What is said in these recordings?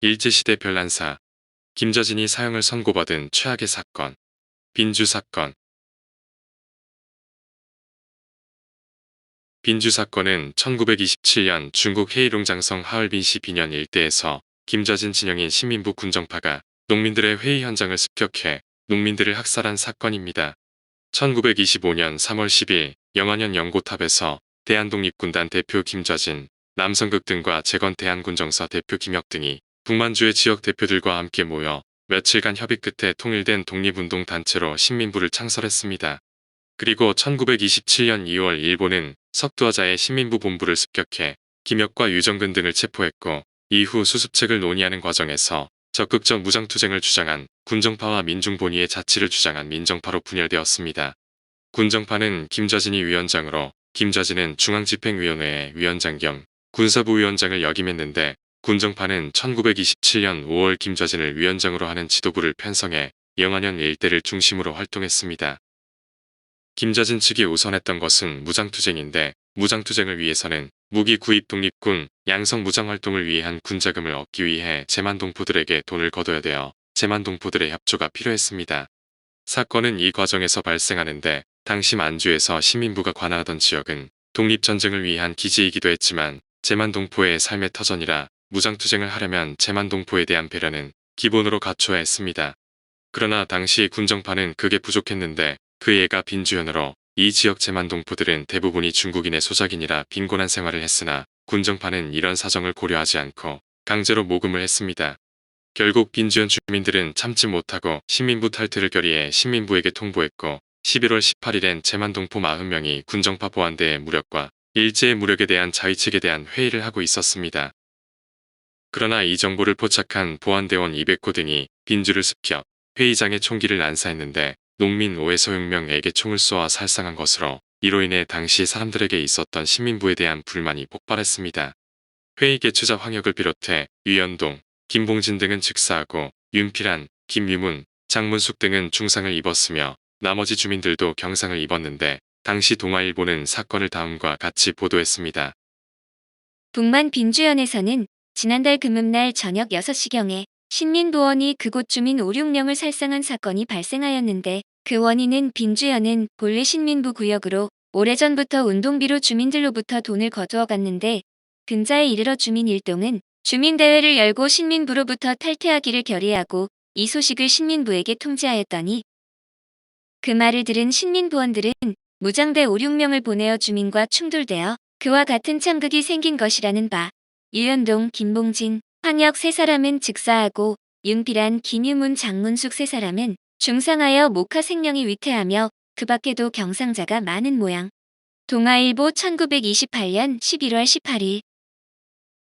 일제시대 별난사, 김저진이 사형을 선고받은 최악의 사건, 빈주 사건. 빈주 사건은 1927년 중국 헤이룽장성 하얼빈시 빈현 일대에서 김저진 진영인 신민부 군정파가 농민들의 회의 현장을 습격해 농민들을 학살한 사건입니다. 1925년 3월 10일 영안현 연고탑에서 대한독립군단 대표 김저진, 남성극 등과 재건 대한군정서 대표 김혁 등이 북만주의 지역 대표들과 함께 모여 며칠간 협의 끝에 통일된 독립운동 단체로 신민부를 창설했습니다. 그리고 1927년 2월 일본은 석두하자의 신민부 본부를 습격해 김혁과 유정근 등을 체포했고, 이후 수습책을 논의하는 과정에서 적극적 무장투쟁을 주장한 군정파와 민중본위의 자치를 주장한 민정파로 분열되었습니다. 군정파는 김저진이 위원장으로, 김저진은 중앙집행위원회의 위원장 겸 군사부위원장을 역임했는데, 군정파는 1927년 5월 김저진을 위원장으로 하는 지도부를 편성해 영안현 일대를 중심으로 활동했습니다. 김저진 측이 우선했던 것은 무장투쟁인데, 무장투쟁을 위해서는 무기 구입 독립군 양성 무장활동을 위한 군자금을 얻기 위해 제만동포들에게 돈을 거둬야 되어 제만동포들의 협조가 필요했습니다. 사건은 이 과정에서 발생하는데, 당시 만주에서 시민부가 관할하던 지역은 독립전쟁을 위한 기지이기도 했지만 제만동포의 삶의 터전이라 무장투쟁을 하려면 제만동포에 대한 배려는 기본으로 갖춰야 했습니다. 그러나 당시 군정파는 그게 부족했는데, 그 예가 빈주현으로 이 지역 제만동포들은 대부분이 중국인의 소작인이라 빈곤한 생활을 했으나 군정파는 이런 사정을 고려하지 않고 강제로 모금을 했습니다. 결국 빈주현 주민들은 참지 못하고 신민부 탈퇴를 결의해 신민부에게 통보했고, 11월 18일엔 제만동포 40명이 군정파 보안대의 무력과 일제의 무력에 대한 자위책에 대한 회의를 하고 있었습니다. 그러나 이 정보를 포착한 보안대원 200호 등이 빈주를 습격, 회의장에 총기를 난사했는데 농민 5에서 6명에게 총을 쏘아 살상한 것으로, 이로 인해 당시 사람들에게 있었던 신민부에 대한 불만이 폭발했습니다. 회의 개최자 황혁을 비롯해 유연동, 김봉진 등은 즉사하고 윤필한, 김유문, 장문숙 등은 중상을 입었으며 나머지 주민들도 경상을 입었는데, 당시 동아일보는 사건을 다음과 같이 보도했습니다. 북만 빈주현에서는 지난달 금음날 저녁 6시경에 신민부원이 그곳 주민 5, 6명을 살상한 사건이 발생하였는데, 그 원인은 빈주현은 본래 신민부 구역으로 오래전부터 운동비로 주민들로부터 돈을 거두어 갔는데, 근자에 이르러 주민 일동은 주민대회를 열고 신민부로부터 탈퇴하기를 결의하고 이 소식을 신민부에게 통지하였더니, 그 말을 들은 신민부원들은 무장대 5, 6명을 보내어 주민과 충돌되어 그와 같은 참극이 생긴 것이라는 바. 유연동, 김봉진, 황혁 3사람은 즉사하고 윤필한, 김유문, 장문숙 3사람은 중상하여 목하 생명이 위태하며 그 밖에도 경상자가 많은 모양. 동아일보 1928년 11월 18일.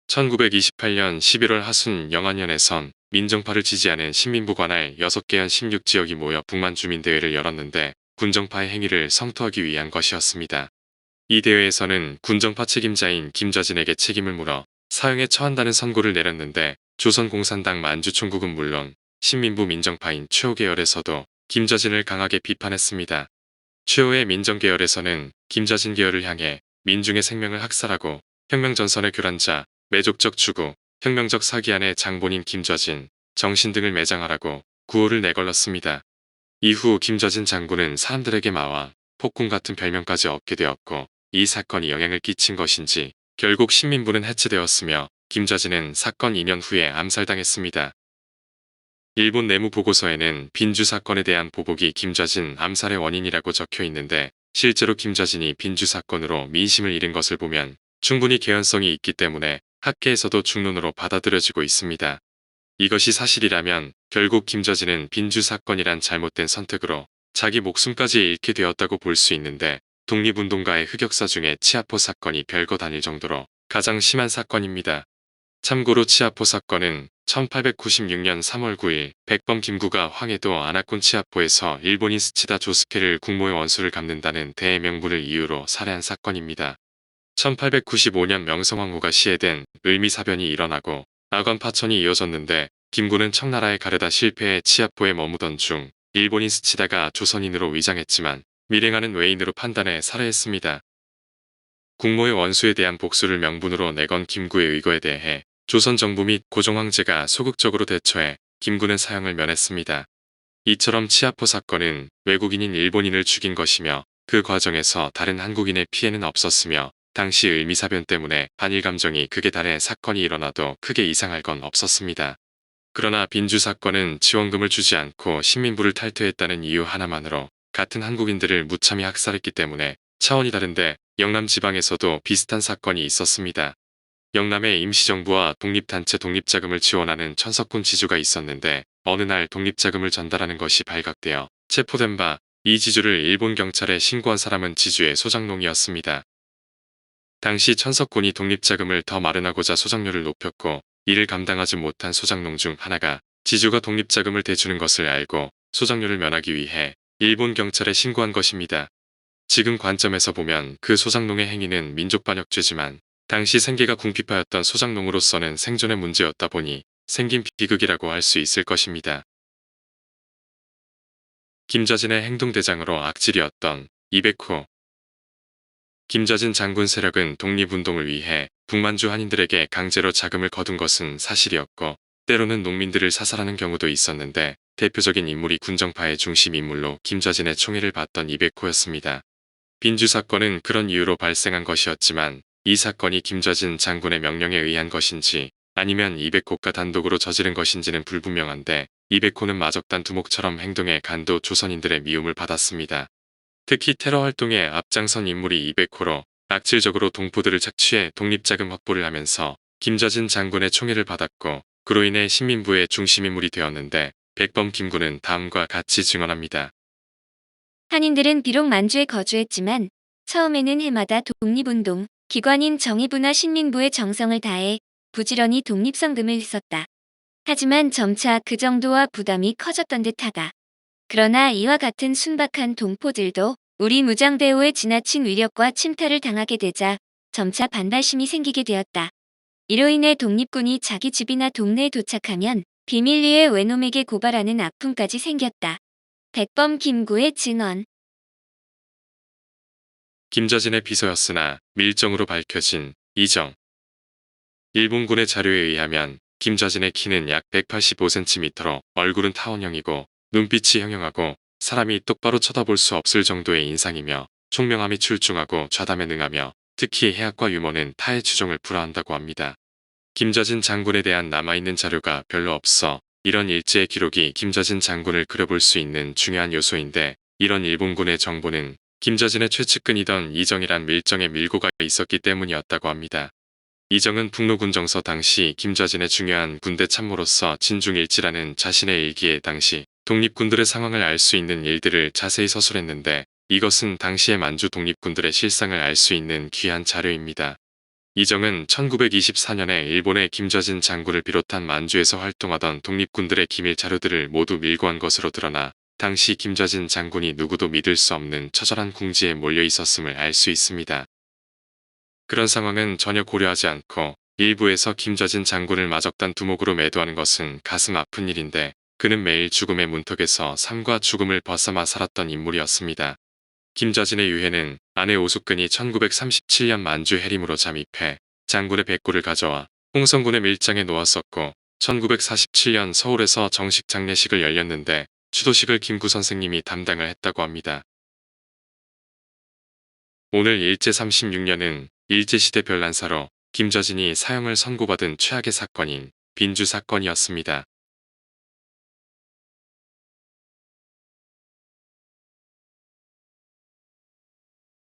1928년 11월 하순 영안현에선 민정파를 지지하는 신민부 관할 6개현 16지역이 모여 북만 주민대회를 열었는데, 군정파의 행위를 성토하기 위한 것이었습니다. 이 대회에서는 군정파 책임자인 김저진에게 책임을 물어 사형에 처한다는 선고를 내렸는데, 조선공산당 만주총국은 물론 신민부 민정파인 최호 계열에서도 김저진을 강하게 비판했습니다. 최호의 민정계열에서는 김저진 계열을 향해 민중의 생명을 학살하고 혁명전선의 교란자, 매족적 추구, 혁명적 사기안의 장본인 김저진, 정신 등을 매장하라고 구호를 내걸렀습니다. 이후 김저진 장군은 사람들에게 마와 폭군 같은 별명까지 얻게 되었고, 이 사건이 영향을 끼친 것인지 결국 신민부는 해체되었으며 김저진은 사건 2년 후에 암살당했습니다. 일본 내무 보고서에는 빈주 사건에 대한 보복이 김저진 암살의 원인이라고 적혀 있는데, 실제로 김저진이 빈주 사건으로 민심을 잃은 것을 보면 충분히 개연성이 있기 때문에 학계에서도 중론으로 받아들여지고 있습니다. 이것이 사실이라면 결국 김저진은 빈주 사건이란 잘못된 선택으로 자기 목숨까지 잃게 되었다고 볼 수 있는데, 독립운동가의 흑역사 중에 치아포 사건이 별것 아닐 정도로 가장 심한 사건입니다. 참고로 치아포 사건은 1896년 3월 9일 백범 김구가 황해도 아나콘 치아포에서 일본인 스치다 조스케를 국모의 원수를 갚는다는 대명분을 이유로 살해한 사건입니다. 1895년 명성황후가 시해된 을미사변이 일어나고 낙원 파천이 이어졌는데, 김구는 청나라에 가려다 실패해 치아포에 머무던 중 일본인 스치다가 조선인으로 위장했지만 밀행하는 외인으로 판단해 살해했습니다. 국모의 원수에 대한 복수를 명분으로 내건 김구의 의거에 대해 조선 정부 및 고종 황제가 소극적으로 대처해 김군은 사형을 면했습니다. 이처럼 치아포 사건은 외국인인 일본인을 죽인 것이며 그 과정에서 다른 한국인의 피해는 없었으며 당시 을미사변 때문에 반일 감정이 극에 달해 사건이 일어나도 크게 이상할 건 없었습니다. 그러나 빈주 사건은 지원금을 주지 않고 신민부를 탈퇴했다는 이유 하나만으로 같은 한국인들을 무참히 학살했기 때문에 차원이 다른데 영남 지방에서도 비슷한 사건이 있었습니다. 영남의 임시정부와 독립단체 독립자금을 지원하는 천석군 지주가 있었는데 어느 날 독립자금을 전달하는 것이 발각되어 체포된 바 이 지주를 일본 경찰에 신고한 사람은 지주의 소장농이었습니다. 당시 천석군이 독립자금을 더 마련하고자 소장료를 높였고 이를 감당하지 못한 소장농 중 하나가 지주가 독립자금을 대주는 것을 알고 소장료를 면하기 위해 일본 경찰에 신고한 것입니다. 지금 관점에서 보면 그 소장농의 행위는 민족반역죄지만 당시 생계가 궁핍하였던 소장농으로서는 생존의 문제였다 보니 생긴 비극이라고 할 수 있을 것입니다. 김저진의 행동대장으로 악질이었던 이백호. 김저진 장군 세력은 독립운동을 위해 북만주 한인들에게 강제로 자금을 거둔 것은 사실이었고 때로는 농민들을 사살하는 경우도 있었는데 대표적인 인물이 군정파의 중심 인물로 김저진의 총애를 받던 이백호였습니다. 빈주 사건은 그런 이유로 발생한 것이었지만 이 사건이 김저진 장군의 명령에 의한 것인지 아니면 이백호가 단독으로 저지른 것인지는 불분명한데 이백호는 마적단 두목처럼 행동해 간도 조선인들의 미움을 받았습니다. 특히 테러 활동에 앞장선 인물이 이백호로 악질적으로 동포들을 착취해 독립자금 확보를 하면서 김저진 장군의 총애를 받았고 그로 인해 신민부의 중심인물이 되었는데 백범 김구는 다음과 같이 증언합니다. 한인들은 비록 만주에 거주했지만 처음에는 해마다 독립운동, 기관인 정의부나 신민부의 정성을 다해 부지런히 독립성금을 썼다. 하지만 점차 그 정도와 부담이 커졌던 듯하다. 그러나 이와 같은 순박한 동포들도 우리 무장대오의 지나친 위력과 침탈을 당하게 되자 점차 반발심이 생기게 되었다. 이로 인해 독립군이 자기 집이나 동네에 도착하면 비밀리에 외놈에게 고발하는 아픔까지 생겼다. 백범 김구의 증언. 김저진의 비서였으나 밀정으로 밝혀진 이정. 일본군의 자료에 의하면 김저진의 키는 약 185cm로 얼굴은 타원형이고 눈빛이 형형하고 사람이 똑바로 쳐다볼 수 없을 정도의 인상이며 총명함이 출중하고 좌담에 능하며 특히 해학과 유머는 타의 추종을 불허한다고 합니다. 김저진 장군에 대한 남아있는 자료가 별로 없어 이런 일제의 기록이 김저진 장군을 그려볼 수 있는 중요한 요소인데 이런 일본군의 정보는 김저진의 최측근이던 이정이란 밀정에 밀고가 있었기 때문이었다고 합니다. 이정은 북로군정서 당시 김저진의 중요한 군대 참모로서 진중일지라는 자신의 일기에 당시 독립군들의 상황을 알 수 있는 일들을 자세히 서술했는데 이것은 당시의 만주 독립군들의 실상을 알 수 있는 귀한 자료입니다. 이정은 1924년에 일본의 김저진 장군을 비롯한 만주에서 활동하던 독립군들의 기밀 자료들을 모두 밀고한 것으로 드러나 당시 김저진 장군이 누구도 믿을 수 없는 처절한 궁지에 몰려 있었음을 알 수 있습니다. 그런 상황은 전혀 고려하지 않고 일부에서 김저진 장군을 마적단 두목으로 매도하는 것은 가슴 아픈 일인데 그는 매일 죽음의 문턱에서 삶과 죽음을 벗삼아 살았던 인물이었습니다. 김저진의 유해는 아내 오숙근이 1937년 만주 해림으로 잠입해 장군의 백구를 가져와 홍성군의 밀장에 놓았었고 1947년 서울에서 정식 장례식을 열렸는데 추도식을 김구 선생님이 담당을 했다고 합니다. 오늘 일제 36년은 일제시대 별난사로 김저진이 사형을 선고받은 최악의 사건인 빈주 사건이었습니다.